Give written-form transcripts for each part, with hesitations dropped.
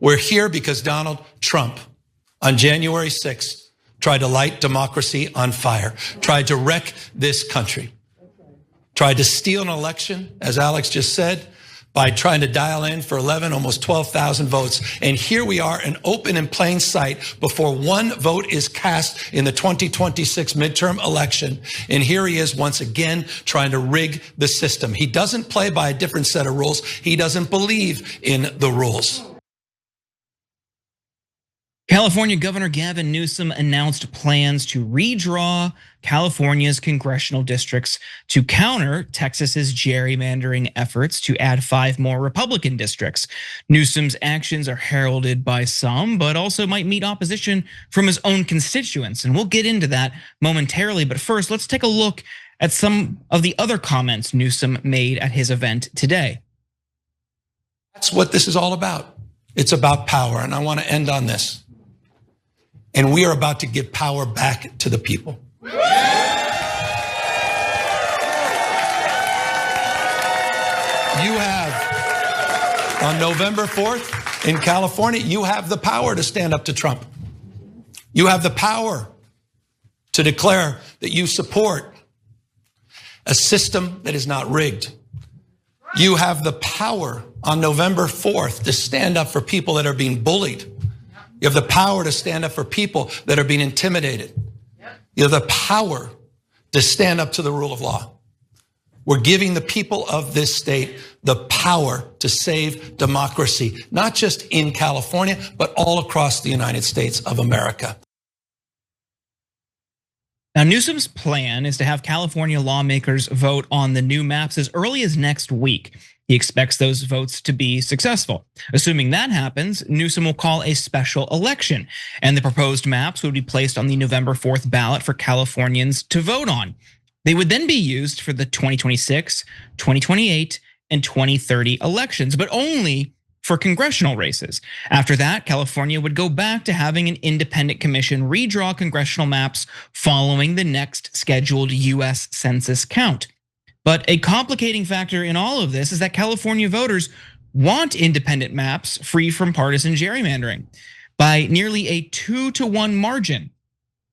We're here because Donald Trump, on January 6th, tried to light democracy on fire, tried to wreck this country, tried to steal an election, as Alex just said, by trying to dial in for 11, almost 12,000 votes. And here we are, an open in plain sight before one vote is cast in the 2026 midterm election. And here he is once again trying to rig the system. He doesn't play by a different set of rules. He doesn't believe in the rules. California Governor Gavin Newsom announced plans to redraw California's congressional districts to counter Texas's gerrymandering efforts to add 5 more Republican districts. Newsom's actions are heralded by some, but also might meet opposition from his own constituents. And we'll get into that momentarily. But first, let's take a look at some of the other comments Newsom made at his event today. That's what this is all about. It's about power, and I want to end on this. And we are about to give power back to the people. You have, on November 4th in California, you have the power to stand up to Trump. You have the power to declare that you support a system that is not rigged. You have the power on November 4th to stand up for people that are being bullied. You have the power to stand up for people that are being intimidated. You have the power to stand up to the rule of law. We're giving the people of this state the power to save democracy, not just in California, but all across the United States of America. Now, Newsom's plan is to have California lawmakers vote on the new maps as early as next week. He expects those votes to be successful. Assuming that happens, Newsom will call a special election, and the proposed maps would be placed on the November 4th ballot for Californians to vote on. They would then be used for the 2026, 2028, and 2030 elections, but only for congressional races. After that, California would go back to having an independent commission redraw congressional maps following the next scheduled US Census count. But a complicating factor in all of this is that California voters want independent maps free from partisan gerrymandering. By nearly a 2-to-1 margin,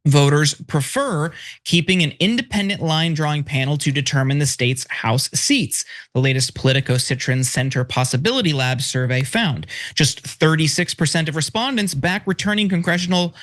voters prefer keeping an independent line drawing panel to determine the state's House seats. The latest Politico Citron Center Possibility Lab survey found just 36% of respondents back returning congressional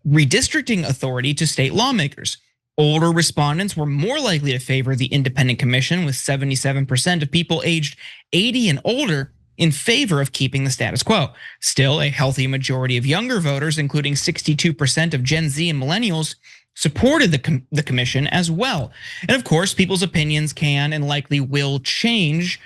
redistricting authority to state lawmakers. Older respondents were more likely to favor the independent commission, with 77% of people aged 80 and older in favor of keeping the status quo. Still, a healthy majority of younger voters, including 62% of Gen Z and millennials, supported the commission as well. And of course, people's opinions can and likely will change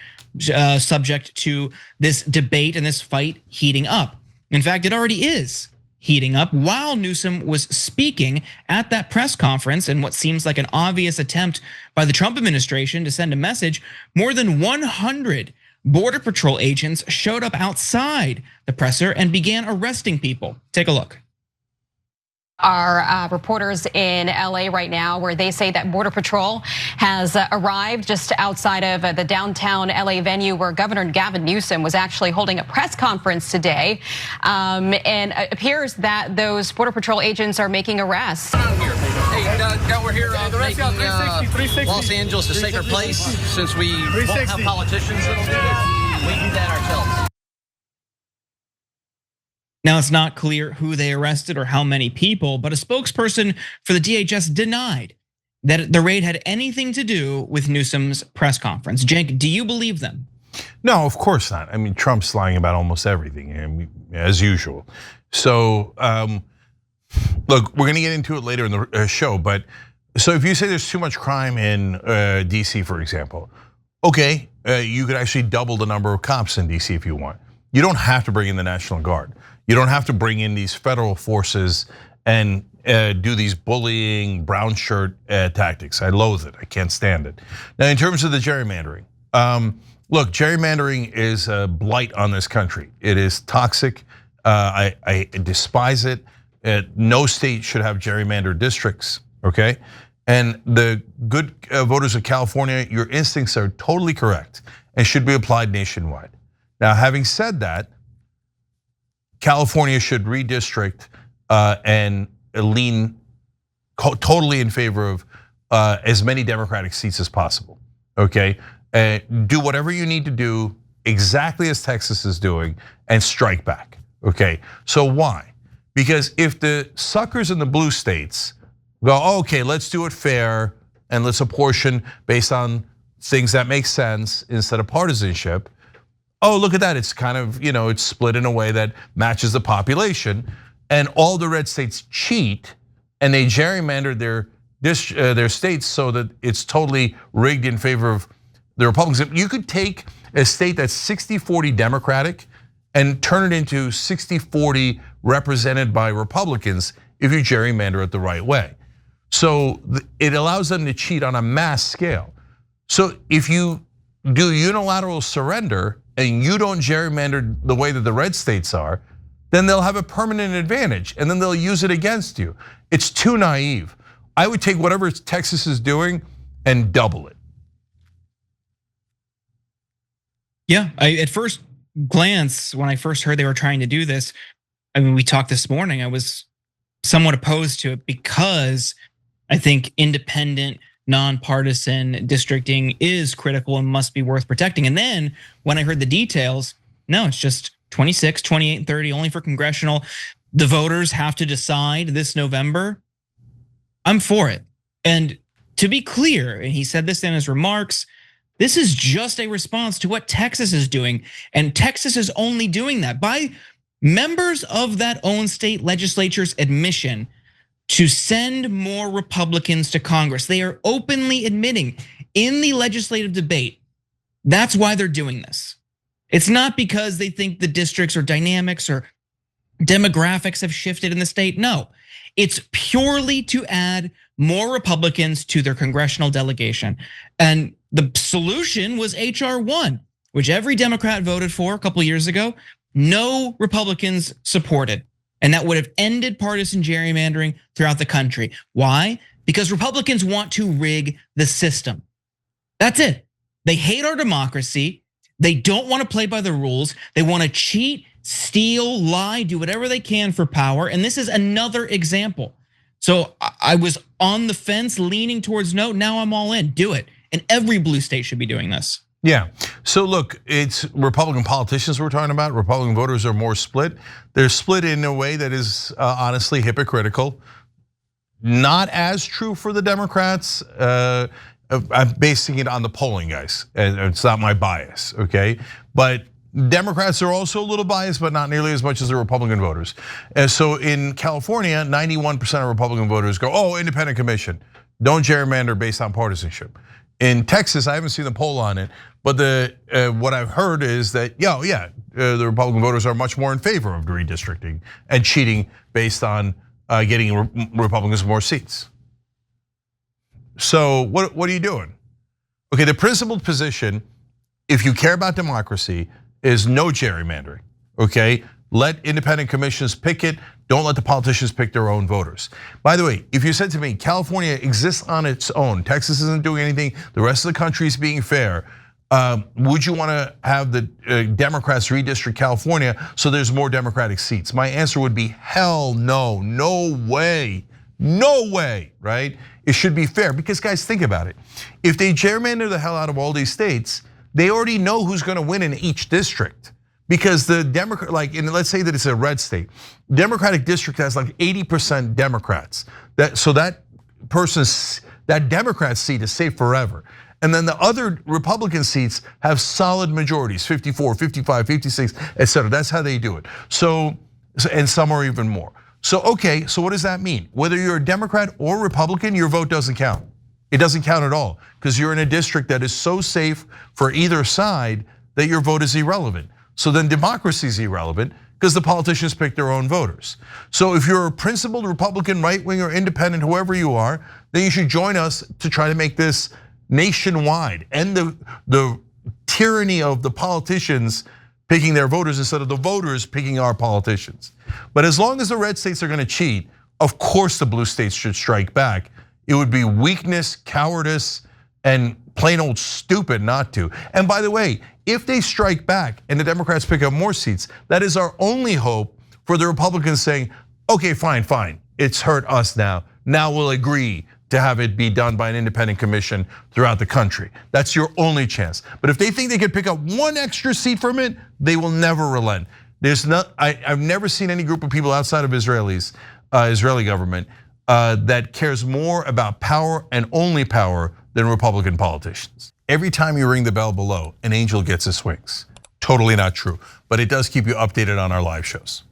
subject to this debate and this fight heating up. In fact, it already is heating up. While Newsom was speaking at that press conference in what seems like an obvious attempt by the Trump administration to send a message, more than 100 Border Patrol agents showed up outside the presser and began arresting people. Take a look. Our reporters in LA right now, where they say that Border Patrol has arrived just outside of the downtown LA venue where Governor Gavin Newsom was actually holding a press conference today. And it appears that those Border Patrol agents are making arrests. Hey, Doug, we're here making Los Angeles a safer place since we won't have politicians that'll do it. We do that ourselves. Now, it's not clear who they arrested or how many people, but a spokesperson for the DHS denied that the raid had anything to do with Newsom's press conference. Cenk, do you believe them? No, of course not. I mean, Trump's lying about almost everything, as usual. So, look, we're gonna get into it later in the show, but so if you say there's too much crime in DC, for example, okay, you could actually double the number of cops in DC if you want. You don't have to bring in the National Guard. You don't have to bring in these federal forces and do these bullying brown shirt tactics. I loathe it, I can't stand it. Now, in terms of the gerrymandering, look, gerrymandering is a blight on this country. It is toxic, I despise it. No state should have gerrymandered districts, okay? And the good voters of California, your instincts are totally correct and should be applied nationwide. Now, having said that, California should redistrict and lean totally in favor of as many Democratic seats as possible, okay? Do whatever you need to do, exactly as Texas is doing, and strike back, okay? So why? Because if the suckers in the blue states go, okay, let's do it fair, and let's apportion based on things that make sense instead of partisanship, oh, look at that, it's kind of, it's split in a way that matches the population, and all the red states cheat, and they gerrymander their states so that it's totally rigged in favor of the Republicans. You could take a state that's 60-40 Democratic and turn it into 60-40 represented by Republicans if you gerrymander it the right way. So it allows them to cheat on a mass scale. So if you do unilateral surrender and you don't gerrymander the way that the red states are, then they'll have a permanent advantage and then they'll use it against you. It's too naive. I would take whatever Texas is doing and double it. Yeah, at first glance, when I first heard they were trying to do this, I mean, we talked this morning, I was somewhat opposed to it because I think independent, nonpartisan districting is critical and must be worth protecting. And then when I heard the details, no, it's just 26, 28, and 30 only for congressional. The voters have to decide this November. I'm for it. And to be clear, and he said this in his remarks, this is just a response to what Texas is doing. And Texas is only doing that by members of that own state legislature's admission to send more Republicans to Congress. They are openly admitting in the legislative debate, that's why they're doing this. It's not because they think the districts or dynamics or demographics have shifted in the state. No, it's purely to add more Republicans to their congressional delegation. And the solution was HR 1, which every Democrat voted for a couple of years ago. No Republicans supported. And that would have ended partisan gerrymandering throughout the country. Why? Because Republicans want to rig the system. That's it. They hate our democracy. They don't want to play by the rules. They want to cheat, steal, lie, do whatever they can for power. And this is another example. So I was on the fence leaning towards no, now I'm all in, do it. And every blue state should be doing this. Yeah, so look, it's Republican politicians we're talking about. Republican voters are more split. They're split in a way that is honestly hypocritical. Not as true for the Democrats. I'm basing it on the polling, guys, and it's not my bias, okay? But Democrats are also a little biased, but not nearly as much as the Republican voters. And so in California, 91% of Republican voters go, oh, independent commission. Don't gerrymander based on partisanship. In Texas, I haven't seen the poll on it, but what I've heard is that, the Republican voters are much more in favor of redistricting and cheating based on getting Republicans more seats. So what are you doing? Okay, the principled position, if you care about democracy, is no gerrymandering, okay? Let independent commissions pick it. Don't let the politicians pick their own voters. By the way, if you said to me, California exists on its own, Texas isn't doing anything, the rest of the country is being fair, would you want to have the Democrats redistrict California so there's more Democratic seats? My answer would be hell no, no way, right? It should be fair because guys, think about it. If they gerrymander the hell out of all these states, they already know who's going to win in each district. Because the Democrat, let's say that it's a red state, Democratic district has like 80% Democrats. That Democrat seat is safe forever. And then the other Republican seats have solid majorities, 54, 55, 56, etc. That's how they do it. So, and some are even more. So, okay, so what does that mean? Whether you're a Democrat or Republican, your vote doesn't count. It doesn't count at all because you're in a district that is so safe for either side that your vote is irrelevant. So then democracy is irrelevant because the politicians pick their own voters. So if you're a principled Republican, right wing or independent, whoever you are, then you should join us to try to make this nationwide and the tyranny of the politicians picking their voters instead of the voters picking our politicians. But as long as the red states are going to cheat, of course the blue states should strike back. It would be weakness, cowardice, and plain old stupid not to. And by the way, if they strike back and the Democrats pick up more seats, that is our only hope for the Republicans saying, okay, fine, it's hurt us now. Now we'll agree to have it be done by an independent commission throughout the country. That's your only chance. But if they think they could pick up one extra seat from it, they will never relent. I've never seen any group of people outside of Israeli government that cares more about power and only power than Republican politicians. Every time you ring the bell below, an angel gets his wings. Totally not true, but it does keep you updated on our live shows.